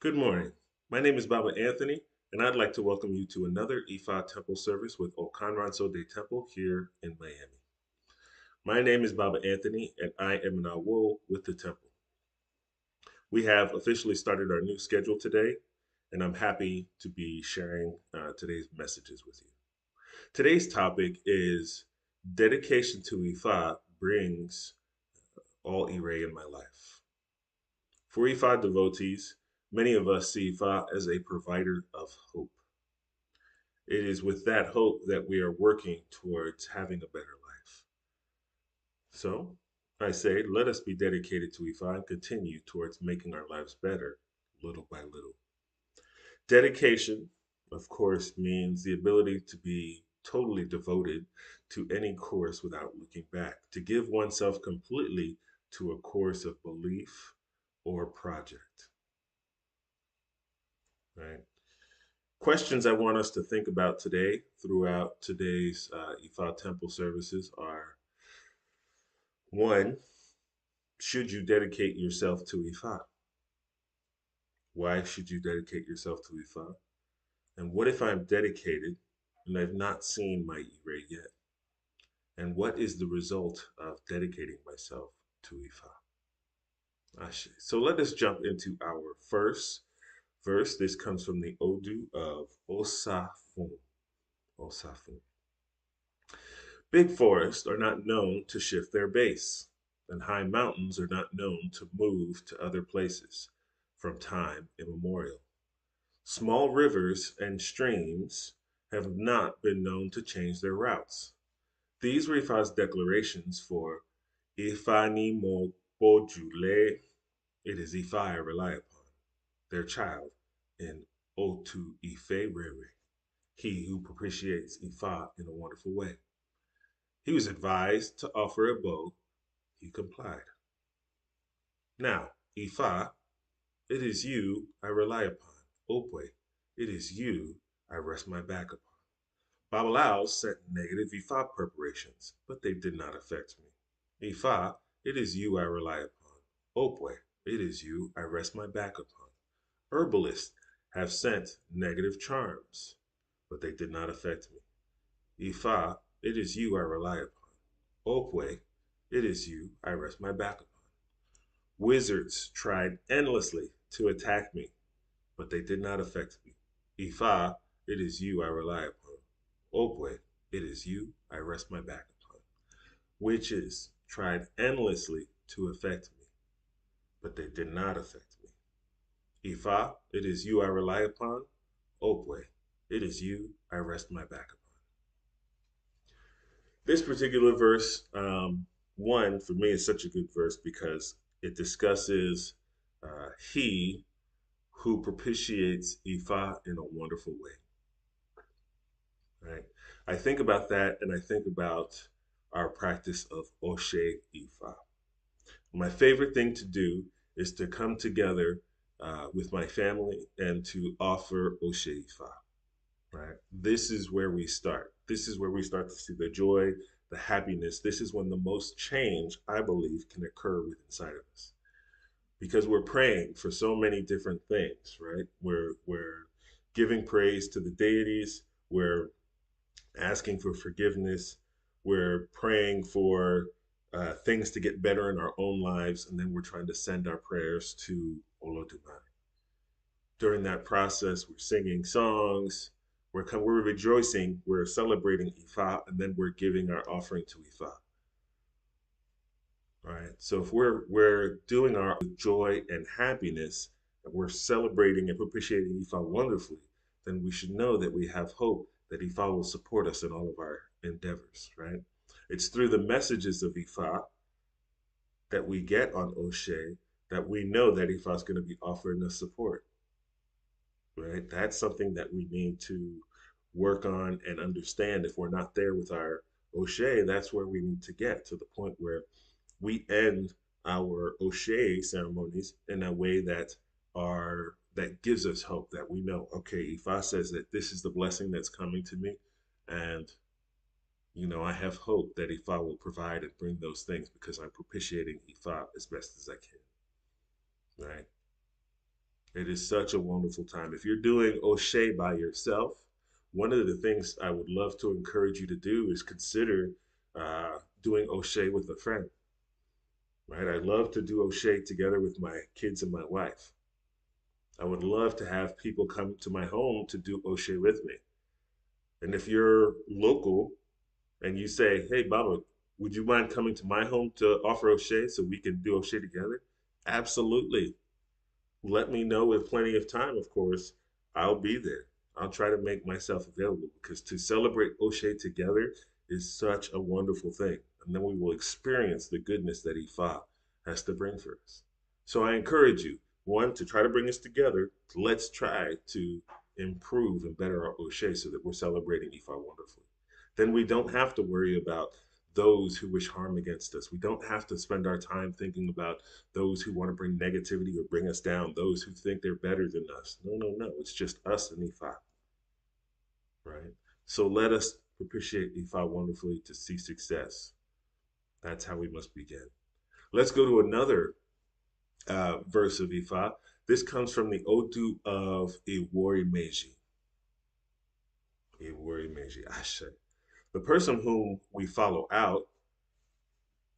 Good morning. My name is Baba Anthony, and I'd like to welcome you to another Ifa Temple service with Okanranso de Temple here in Miami. My name is Baba Anthony, and I am an Awo with the Temple. We have officially started our new schedule today, and I'm happy to be sharing today's messages with you. Today's topic is dedication to Ifa brings all Ire in my life. For Ifa devotees, many of us see Ifa as a provider of hope. It is with that hope that we are working towards having a better life. So I say, let us be dedicated to Ifa and continue towards making our lives better little by little. Dedication, of course, means the ability to be totally devoted to any course without looking back, to give oneself completely to a course of belief or project. Right? Questions I want us to think about today throughout today's Ifa Temple services are: one, should you dedicate yourself to Ifa? Why should you dedicate yourself to Ifa? And what if I'm dedicated and I've not seen my Ire yet? And what is the result of dedicating myself to Ifa? Ashe. So let us jump into our first verse. This comes from the Odu of Osafun. Osafun. Big forests are not known to shift their base, and high mountains are not known to move to other places from time immemorial. Small rivers and streams have not been known to change their routes. These were Ifa's declarations for Ifani mo bojule, it is Ifa I rely upon, their child, in Otu Ife Rere, he who propitiates Ifa in a wonderful way. He was advised to offer a bow. He complied. Now, Ifa, it is you I rely upon. Opwe, it is you I rest my back upon. Babalaos sent negative Ifa preparations, but they did not affect me. Ifa, it is you I rely upon. Opwe, it is you I rest my back upon. Herbalists have sent negative charms, but they did not affect me. Ifa, it is you I rely upon. Opwe, it is you I rest my back upon. Wizards tried endlessly to attack me, but they did not affect me. Ifa, it is you I rely upon. Opwe, it is you I rest my back upon. Witches tried endlessly to affect me, but they did not affect me. Ifa, it is you I rely upon. Opwe, it is you I rest my back upon. This particular verse, one, for me, is such a good verse because it discusses he who propitiates Ifa in a wonderful way. Right? I think about that and I think about our practice of Oshe Ifa. My favorite thing to do is to come together with my family and to offer Oshe Ifa. Right? This is where we start. This is where we start to see the joy, the happiness. This is when the most change, I believe, can occur within inside of us. Because we're praying for so many different things, right? We're giving praise to the deities, we're asking for forgiveness, we're praying for things to get better in our own lives, and then we're trying to send our prayers to Olodumare. During that process, we're singing songs, we're rejoicing, we're celebrating Ifa, and then we're giving our offering to Ifa. Right. So if we're doing our joy and happiness, and we're celebrating and propitiating Ifa wonderfully, then we should know that we have hope that Ifa will support us in all of our endeavors. Right. It's through the messages of Ifa that we get on Oshe that we know that Ifa is going to be offering us support. Right. That's something that we need to work on and understand. If we're not there with our Oshe, that's where we need to get to the point where we end our O'Shea ceremonies in a way that gives us hope that we know, okay, Ifa says that this is the blessing that's coming to me, and I have hope that Ifa will provide and bring those things because I'm propitiating Ifa as best as I can. Right. It is such a wonderful time. If you're doing O'Shea by yourself, one of the things I would love to encourage you to do is consider doing O'Shea with a friend, right? I love to do O'Shea together with my kids and my wife. I would love to have people come to my home to do O'Shea with me. And if you're local and you say, hey, Baba, would you mind coming to my home to offer O'Shea so we can do O'Shea together? Absolutely. Let me know with plenty of time, of course. I'll be there. I'll try to make myself available because to celebrate O'Shea together is such a wonderful thing. And then we will experience the goodness that Ifa has to bring for us. So I encourage you, one, to try to bring us together. Let's try to improve and better our O'Shea so that we're celebrating Ifa wonderfully. Then we don't have to worry about those who wish harm against us. We don't have to spend our time thinking about those who want to bring negativity or bring us down, those who think they're better than us. No, no, no. It's just us and Ifa, right? So let us propitiate Ifa wonderfully to see success. That's how we must begin. Let's go to another verse of Ifa. This comes from the Odu of Iwori Meiji. Iwori Meiji, Ashe. The person whom we follow out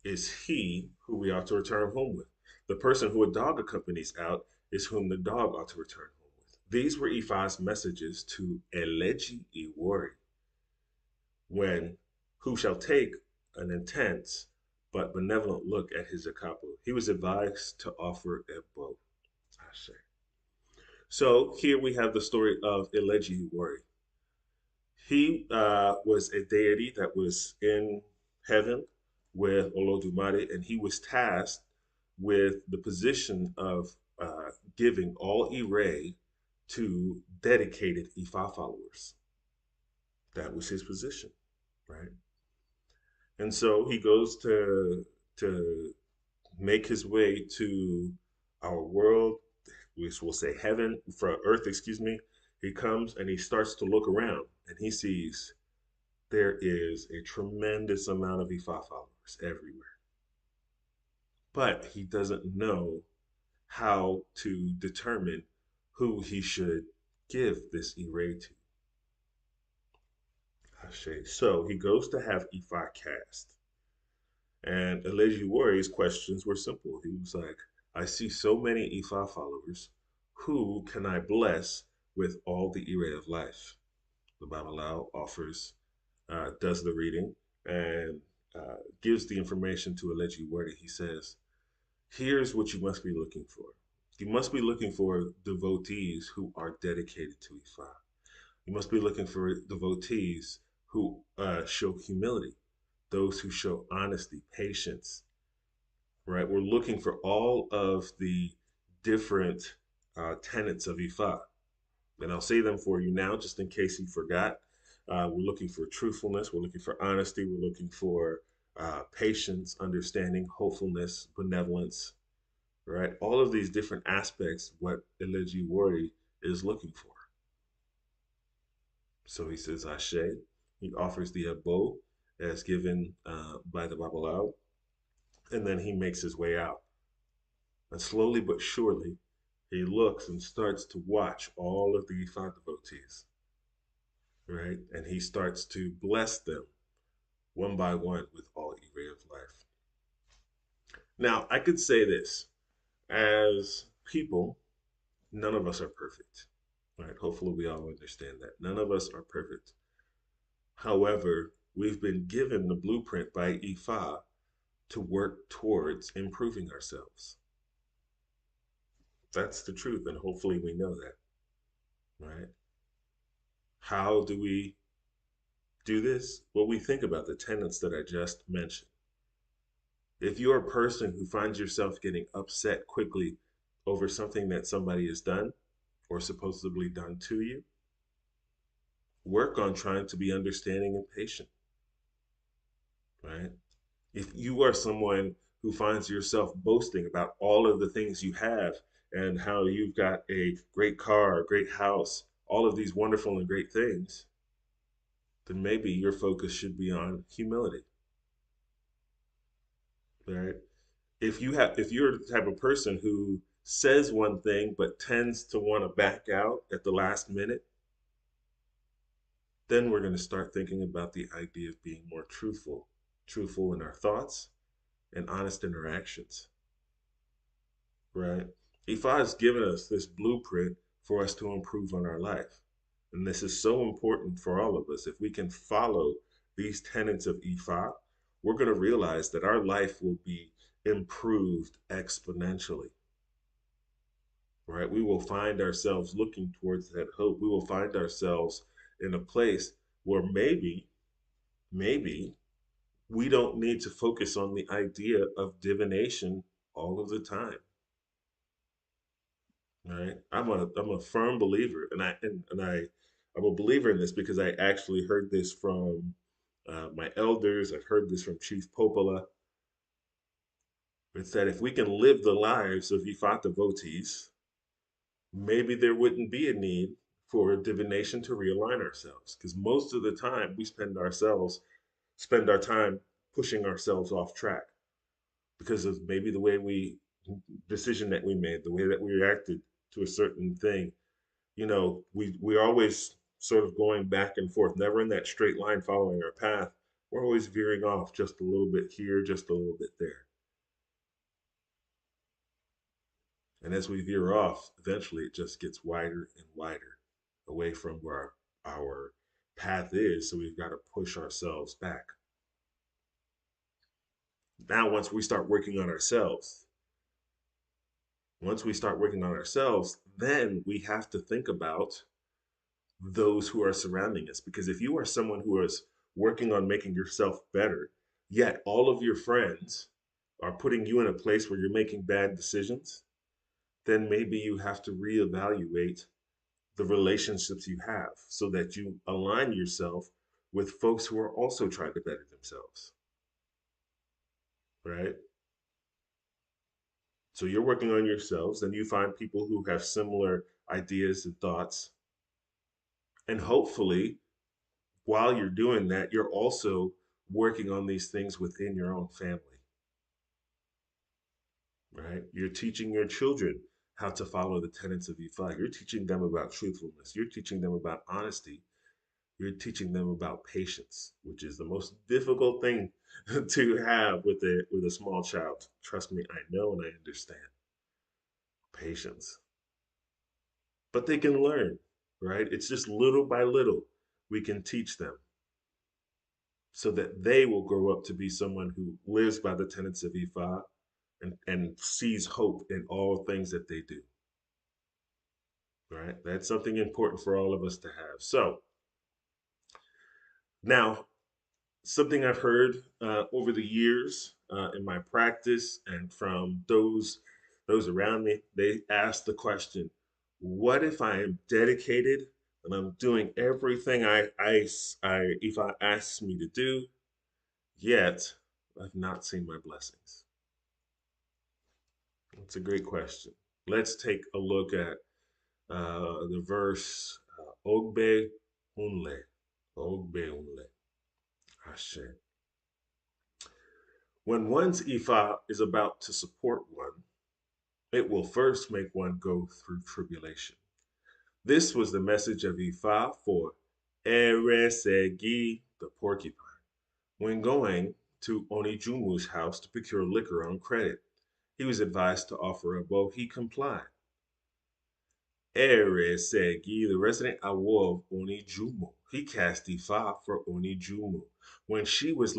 is he who we ought to return home with. The person who a dog accompanies out is whom the dog ought to return home with. These were Ifa's messages to Eleji Iwori, when who shall take an intense but benevolent look at his Akapo. He was advised to offer Ebo. So here we have the story of Eleji Iwori. He was a deity that was in heaven with Olodumare, and he was tasked with the position of giving all Ire to dedicated Ifa followers. That was his position, right? And so he goes to make his way to our world, which we'll say heaven, for earth, excuse me. He comes and he starts to look around and he sees there is a tremendous amount of Ifa followers everywhere. But he doesn't know how to determine who he should give this Ire to. So he goes to have Ifa cast. And Elejiwari's questions were simple. He was like, I see so many Ifa followers. Who can I bless with all the Ire of life? The Babalawo offers, does the reading, and gives the information to Elejiwari. He says, here's what you must be looking for. You must be looking for devotees who are dedicated to Ifa. You must be looking for devotees who show humility, those who show honesty, patience, right? We're looking for all of the different tenets of Ifa. And I'll say them for you now, just in case you forgot. We're looking for truthfulness, we're looking for honesty, we're looking for patience, understanding, hopefulness, benevolence, right? All of these different aspects, what Eleji Wari is looking for. So he says Ashe. He offers the Abo as given by the Babalawo, and then he makes his way out. And slowly but surely, he looks and starts to watch all of the Ifa devotees, right? And he starts to bless them one by one with all Ire of life. Now, I could say this as people, none of us are perfect, right? Hopefully, we all understand that. None of us are perfect. However, we've been given the blueprint by Ifa to work towards improving ourselves. That's the truth, and hopefully, we know that, right? How do we do this? Well, we think about the tenets that I just mentioned. If you're a person who finds yourself getting upset quickly over something that somebody has done or supposedly done to you, work on trying to be understanding and patient, right? If you are someone who finds yourself boasting about all of the things you have and how you've got a great car, a great house, all of these wonderful and great things, then maybe your focus should be on humility, right? If you're the type of person who says one thing but tends to want to back out at the last minute, then we're going to start thinking about the idea of being more truthful, truthful in our thoughts and honest in our actions, right? Ifa has given us this blueprint for us to improve on our life. And this is so important for all of us. If we can follow these tenets of Ifa, we're going to realize that our life will be improved exponentially, right? We will find ourselves looking towards that hope. We will find ourselves in a place where maybe we don't need to focus on the idea of divination all of the time, right? I'm a firm believer, I'm a believer in this because I actually heard this from my elders. I've heard this from Chief Popola. It said if we can live the lives of Ifat devotees, maybe there wouldn't be a need for divination to realign ourselves. Because most of the time we spend our time pushing ourselves off track because of maybe the way we decision that we made, the way that we reacted to a certain thing. We're always sort of going back and forth, never in that straight line following our path. We're always veering off just a little bit here, just a little bit there. And as we veer off, eventually it just gets wider and wider away from where our path is. So we've got to push ourselves back. Now, once we start working on ourselves, then we have to think about those who are surrounding us. Because if you are someone who is working on making yourself better, yet all of your friends are putting you in a place where you're making bad decisions, then maybe you have to reevaluate the relationships you have so that you align yourself with folks who are also trying to better themselves, right? So you're working on yourselves, and you find people who have similar ideas and thoughts. And hopefully, while you're doing that, you're also working on these things within your own family, right? You're teaching your children how to follow the tenets of Ifa. You're teaching them about truthfulness. You're teaching them about honesty. You're teaching them about patience, which is the most difficult thing to have with a small child. Trust me, I know and I understand. Patience. But they can learn, right? It's just little by little we can teach them so that they will grow up to be someone who lives by the tenets of Ifa and sees hope in all things that they do, right? That's something important for all of us to have. So now, something I've heard over the years in my practice and from those around me, they ask the question, "What if I am dedicated and I'm doing everything if I asks me to do, yet I've not seen my blessings?" That's a great question. Let's take a look at the verse Ogbe Unle. Ogbe Unle. Hashem. When one's Ifa is about to support one, it will first make one go through tribulation. This was the message of Ifa for Eresegi, the porcupine, when going to Onijumu's house to procure liquor on credit. He was advised to offer a bow. He complied. Eresegi, the resident Awo of Onijumu, he cast Ifa for Onijumu when she was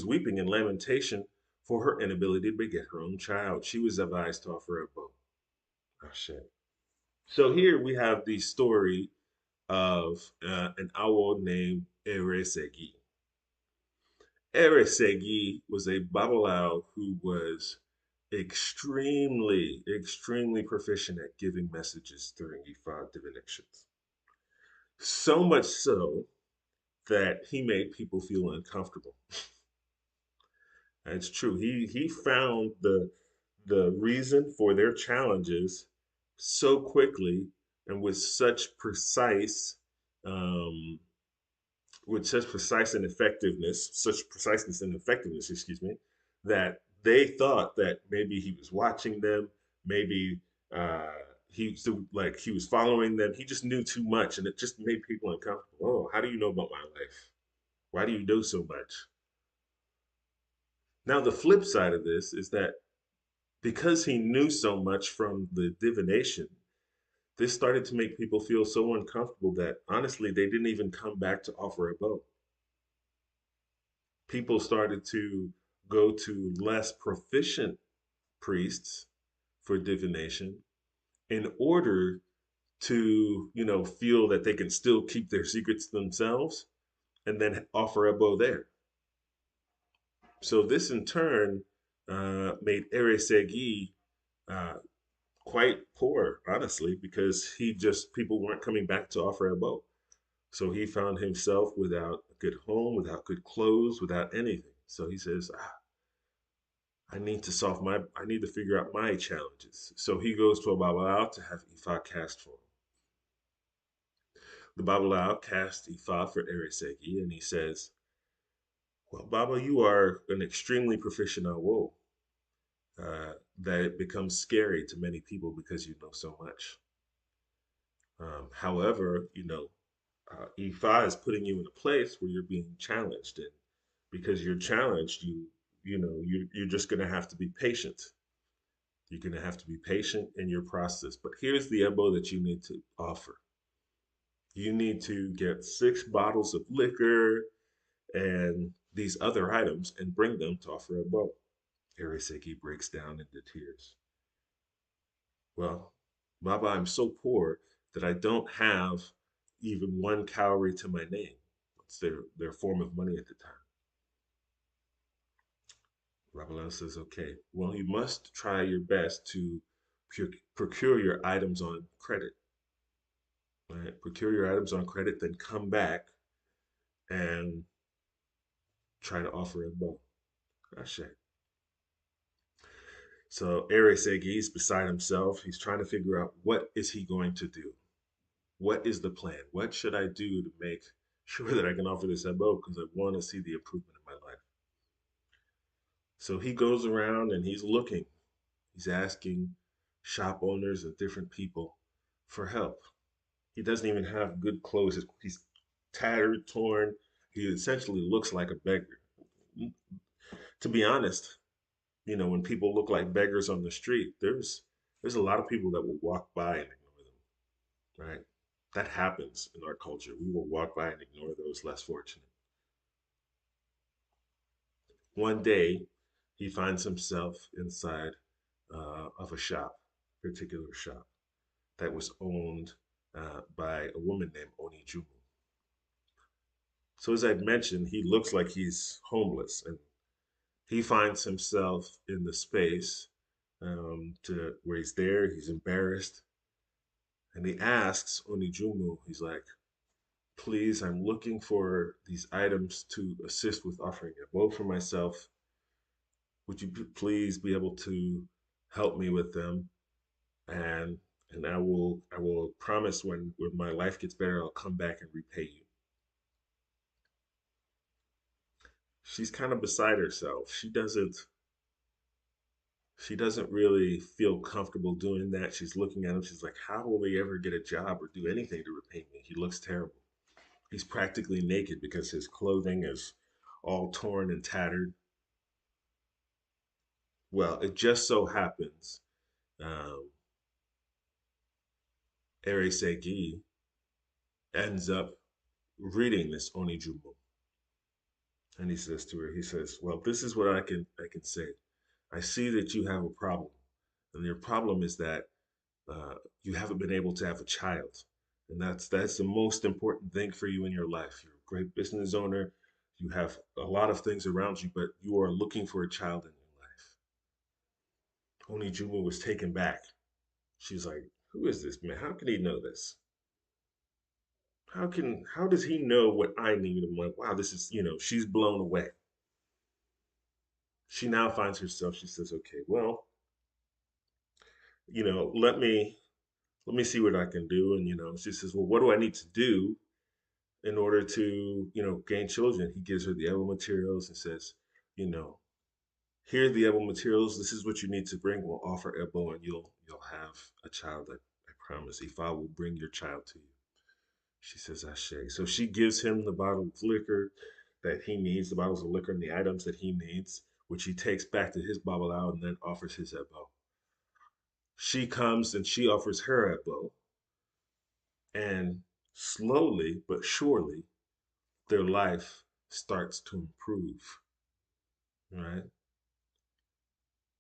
weeping in lamentation for her inability to beget her own child. She was advised to offer a bow. Oh, shit. So here we have the story of an Awo named Eresegi. Eresegi was a Babalao who was extremely proficient at giving messages during Ifa divinations. So much so that he made people feel uncomfortable. It's true. He found the reason for their challenges so quickly and um, with such preciseness and effectiveness, excuse me, that they thought that maybe he was watching them, maybe uh, he was following them. He just knew too much, and it just made people uncomfortable. Oh, how do you know about my life? Why do you know so much? Now, the flip side of this is that because he knew so much from the divination, this started to make people feel so uncomfortable that honestly, they didn't even come back to offer a bow. People started to go to less proficient priests for divination in order to, feel that they can still keep their secrets themselves and then offer a bow there. So this in turn made Eresegi uh, quite poor, honestly, because people weren't coming back to offer a bow. So he found himself without a good home, without good clothes, without anything. So he says, I need to figure out my challenges. So he goes to a Babalao to have Ifa cast for him. The Babalao casts Ifa for Eresegi, and he says, well, Baba, you are an extremely proficient Awo, that it becomes scary to many people because you know so much. However, Ifa is putting you in a place where you're being challenged, and because you're challenged, you're just going to have to be patient. You're going to have to be patient in your process. But here's the elbow that you need to offer. You need to get 6 bottles of liquor and these other items and bring them to offer a bow. Ariseki breaks down into tears. Well, Baba, I'm so poor that I don't have even 1 cowrie to my name. It's their form of money at the time. Rabelais says, okay, well, you must try your best to procure your items on credit. Right? Procure your items on credit, then come back and try to offer a bow. Gosh, so Arisegi is beside himself. He's trying to figure out what is he going to do. What is the plan? What should I do to make sure that I can offer this bow? Because I want to see the improvement in my life. So he goes around and he's looking. He's asking shop owners and different people for help. He doesn't even have good clothes. He's tattered, torn. He essentially looks like a beggar. To be honest, when people look like beggars on the street, there's a lot of people that will walk by and ignore them, right? That happens in our culture. We will walk by and ignore those less fortunate. One day, he finds himself inside of a shop, particular shop that was owned by a woman named Onijumu. So as I mentioned, he looks like he's homeless, and he finds himself in the space to where he's there. He's embarrassed, and he asks Onijumu. He's like, "Please, I'm looking for these items to assist with offering a bow for myself. Would you please be able to help me with them? And I will promise when my life gets better, I'll come back and repay you." She's kind of beside herself. She doesn't really feel comfortable doing that. She's looking at him. She's like, how will he ever get a job or do anything to repay me? He looks terrible. He's practically naked because his clothing is all torn and tattered. Well, it just so happens um, Erisegi ends up reading this Onijumo. And he says to her, he says, well, this is what I can say. I see that you have a problem. And your problem is that you haven't been able to have a child, and that's the most important thing for you in your life. You're a great business owner. You have a lot of things around you, but you are looking for a child in your life. Onijuma was taken back. She's like, "Who is this man? How can he know this? How does he know what I need?" I'm like, "Wow, this is She's blown away. She now finds herself. She says, "Okay, well, let me see what I can do." And she says, "Well, what do I need to do in order to gain children?" He gives her the edible materials and says, you know Here are the edible materials. This is what you need to bring. We'll offer Ebo, and you'll have a child. I promise. Ifa will bring your child to you. She says, Ashe. So she gives him the bottle of liquor that he needs, the bottles of liquor and the items that he needs, which he takes back to his Babalao and then offers his Ebo. She comes and she offers her Ebo, and slowly but surely, their life starts to improve. Right?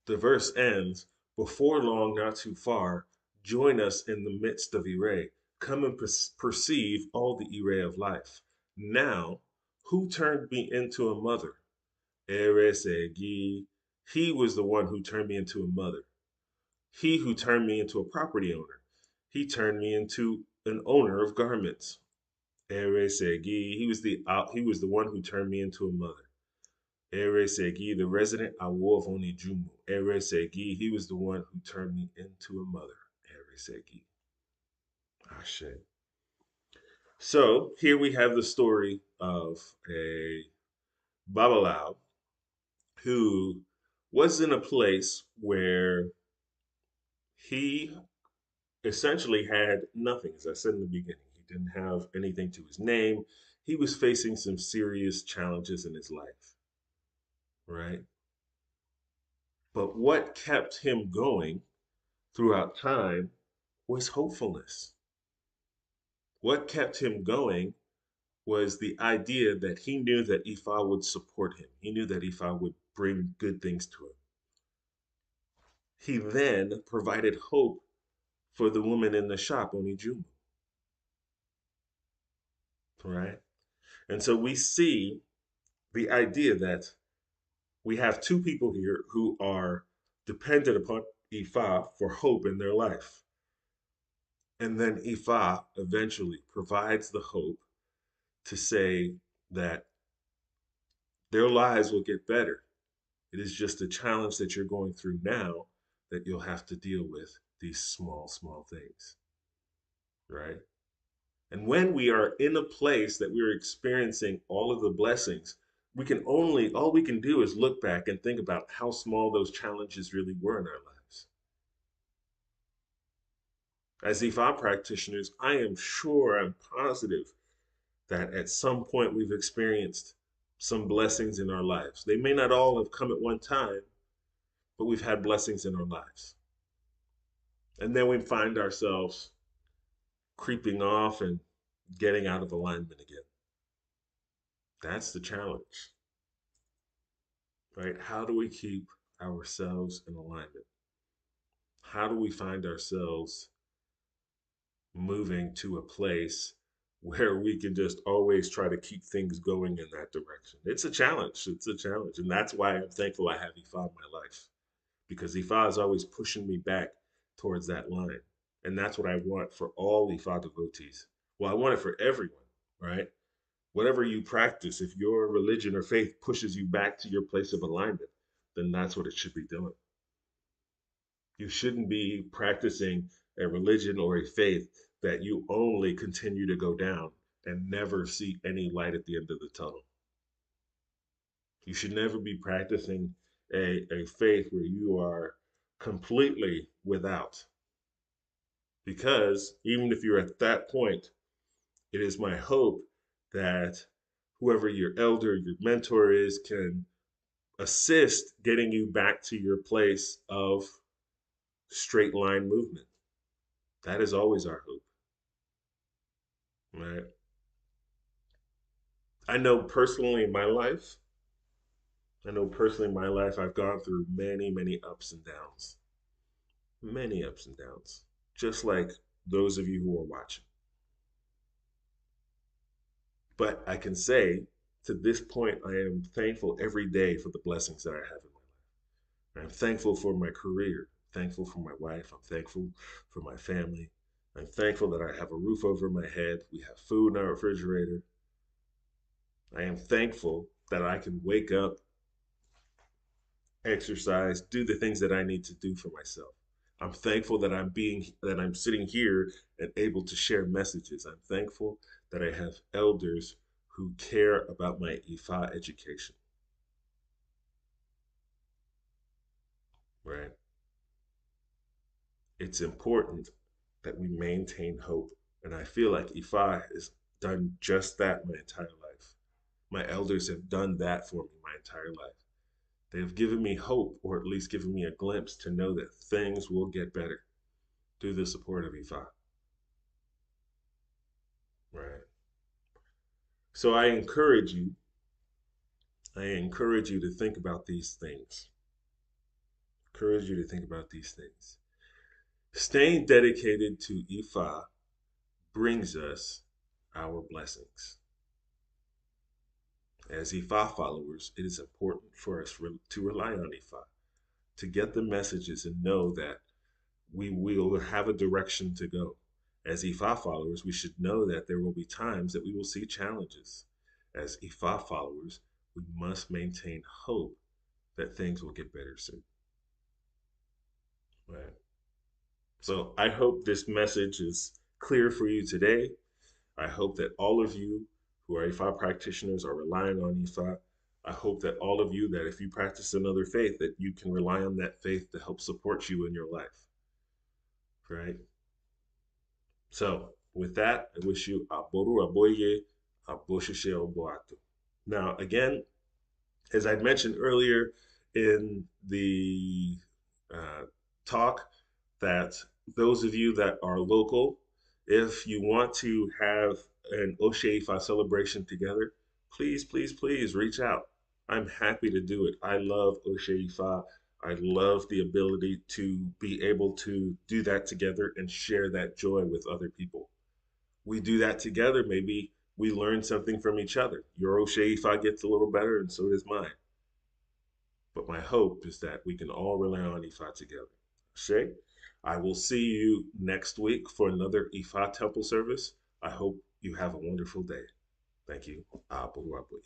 The verse ends, before long, not too far, join us in the midst of Ire. Come and perceive all the Ire of life. Now, who turned me into a mother? Eresegi. He was the one who turned me into a mother. He who turned me into a property owner. He turned me into an owner of garments. Eresegi. He was the one who turned me into a mother. Eresegi, the resident Awo of Onijumu. Eresegi, he was the one who turned me into a mother. Eresegi. Ashe. So here we have the story of a Babalao who was in a place where he essentially had nothing. As I said in the beginning, he didn't have anything to his name. He was facing some serious challenges in his life, right? But what kept him going throughout time was hopefulness. What kept him going was the idea that he knew that Ifa would support him. He knew that Ifa would bring good things to him. He then provided hope for the woman in the shop, Onijumu, right? And so we see the idea that we have two people here who are dependent upon Ifa for hope in their life. And then Ifa eventually provides the hope to say that their lives will get better. It is just a challenge that you're going through now that you'll have to deal with these small, small things, right? And when we are in a place that we're experiencing all of the blessings, all we can do is look back and think about how small those challenges really were in our lives. As Ifa practitioners, I am sure, I'm positive that at some point we've experienced some blessings in our lives. They may not all have come at one time, but we've had blessings in our lives. And then we find ourselves creeping off and getting out of alignment again. That's the challenge, right? How do we keep ourselves in alignment? How do we find ourselves moving to a place where we can just always try to keep things going in that direction? It's a challenge. It's a challenge. And that's why I'm thankful I have Ifa in my life, because Ifa is always pushing me back towards that line. And that's what I want for all Ifa devotees. Well, I want it for everyone, right? Whatever you practice, if your religion or faith pushes you back to your place of alignment, then that's what it should be doing. You shouldn't be practicing a religion or a faith that you only continue to go down and never see any light at the end of the tunnel. You should never be practicing a faith where you are completely without. Because even if you're at that point, it is my hope that whoever your elder, your mentor is, can assist getting you back to your place of straight line movement. That is always our hope, right? I know personally in my life, I've gone through many, many ups and downs, many ups and downs, just like those of you who are watching. But I can say to this point, I am thankful every day for the blessings that I have in my life. I'm thankful for my career, thankful for my wife, I'm thankful for my family. I'm thankful that I have a roof over my head, we have food in our refrigerator. I am thankful that I can wake up, exercise, do the things that I need to do for myself. I'm thankful that I'm sitting here and able to share messages. I'm thankful that I have elders who care about my Ifa education. right? It's important that we maintain hope. And I feel like Ifa has done just that my entire life. My elders have done that for me my entire life. They have given me hope, or at least given me a glimpse to know that things will get better through the support of Ifa, right? So I encourage you to think about these things. Encourage you to think about these things. Staying dedicated to Ifa brings us our blessings. As Ifa followers, it is important for us to rely on Ifa, to get the messages and know that we will have a direction to go. As Ifa followers, we should know that there will be times that we will see challenges. As Ifa followers, we must maintain hope that things will get better soon. Right. So I hope this message is clear for you today. I hope that all of you who are Ifa practitioners are relying on Ifa. I hope that all of you that if you practice another faith, that you can rely on that faith to help support you in your life. Right? So with that, I wish you aboru aboye, aboshishe oboatu. Now, again, as I mentioned earlier in the uh, talk, that those of you that are local, if you want to have an Osheifa celebration together, please, please, please reach out. I'm happy to do it. I love Osheifa. I love the ability to be able to do that together and share that joy with other people. We do that together. Maybe we learn something from each other. Your Osheifa gets a little better, and so does mine. But my hope is that we can all rely on Ifa together. Shay, I will see you next week for another Ifa temple service. I hope you have a wonderful day. Thank you. Abu Abu.